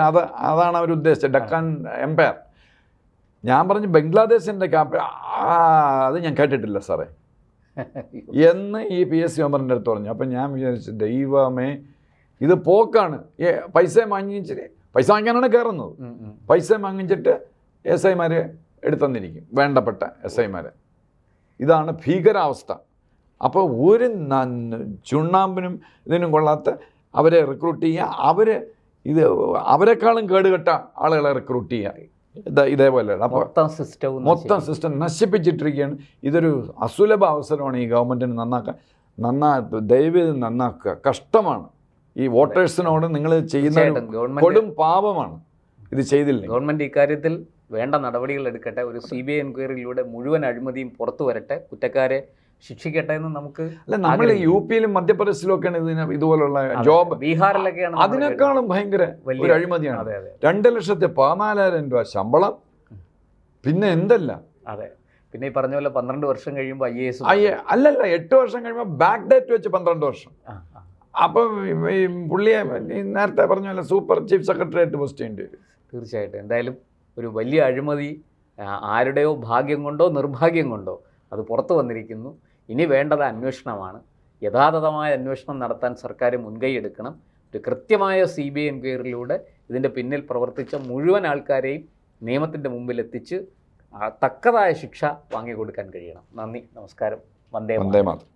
അതാണ് അവരുദ്ദേശിച്ചത്, ഡക്കാൻ എംപയർ. ഞാൻ പറഞ്ഞു ബംഗ്ലാദേശിൻ്റെ അത് ഞാൻ കേട്ടിട്ടില്ല സാറേ എന്ന് ഈ PSC മെമ്പറിൻ്റെ അടുത്ത് പറഞ്ഞു. അപ്പം ഞാൻ വിചാരിച്ചു ദൈവമേ ഇത് പോക്കാണ്. പൈസ വാങ്ങിക്കാനാണ് കയറുന്നത്, പൈസ വാങ്ങിച്ചിട്ട് SIമാരെ എടുത്തന്നിരിക്കും, വേണ്ടപ്പെട്ട SIമാരെ. ഇതാണ് ഭീകരാവസ്ഥ. അപ്പോൾ ഒരു ചുണ്ണാമ്പിനും ഇതിനും കൊള്ളാത്ത അവരെ റിക്രൂട്ട് ചെയ്യുക, അവരെക്കാളും കേടുകെട്ട ആളുകളെ റിക്രൂട്ട് ചെയ്യുക. ഇതേപോലെ അപ്പോൾ മൊത്തം സിസ്റ്റം നശിപ്പിച്ചിട്ടിരിക്കുകയാണ്. ഇതൊരു അസുലഭ അവസരമാണ് ഈ ഗവൺമെൻറ്റിന് ദയവേത് നന്നാക്കുക. കഷ്ടമാണ്. ഈ വോട്ടേഴ്സിനോട് നിങ്ങൾ ചെയ്യുന്ന കൊടും പാപമാണ് ഇത് ചെയ്തില്ല. ഗവൺമെൻറ് ഇക്കാര്യത്തിൽ വേണ്ട നടപടികൾ എടുക്കട്ടെ. ഒരു CBI എൻക്വയറിയിലൂടെ മുഴുവൻ അഴിമതിയും പുറത്തു വരട്ടെ, കുറ്റക്കാരെ ശിക്ഷിക്കട്ടെ എന്ന് നമുക്ക്. അല്ല, നമ്മൾ UPയിലും മധ്യപ്രദേശിലും ഒക്കെയാണ് ഇതുപോലുള്ള ജോബ്, ബീഹാറിലൊക്കെയാണ് അതിനേക്കാളും ഭയങ്കര ഒരു അഴിമതിയാണ്. 2,14,000 രൂപ ശമ്പളം, പിന്നെ എന്തല്ല. അതെ, പിന്നെ ഈ പറഞ്ഞ പോലെ 12 വർഷം കഴിയുമ്പോൾ IAS അല്ലല്ല 8 വർഷം കഴിയുമ്പോൾ ബാക്ക് ഡേറ്റ് വെച്ച് 12 വർഷം. അപ്പം ഈ പുള്ളിയെ നേരത്തെ പറഞ്ഞ പോലെ സൂപ്പർ ചീഫ് സെക്രട്ടറി ആയിട്ട് പോസ്റ്റ് ചെയ്യേണ്ടി വരും. തീർച്ചയായിട്ടും. എന്തായാലും ഒരു വലിയ അഴിമതി ആരുടെയോ ഭാഗ്യം കൊണ്ടോ നിർഭാഗ്യം കൊണ്ടോ അത് പുറത്തു വന്നിരിക്കുന്നു. ഇനി വേണ്ടത് അന്വേഷണമാണ്. യഥാതഥമായ അന്വേഷണം നടത്താൻ സർക്കാർ മുൻകൈ എടുക്കണം. ഒരു കൃത്യമായ CBI എൻക്വയറിയിലൂടെ ഇതിൻ്റെ പിന്നിൽ പ്രവർത്തിച്ച മുഴുവൻ ആൾക്കാരെയും നിയമത്തിൻ്റെ മുമ്പിൽ എത്തിച്ച് തക്കതായ ശിക്ഷ വാങ്ങിക്കൊടുക്കാൻ കഴിയണം. നന്ദി, നമസ്കാരം. വന്ദേ മാതരം.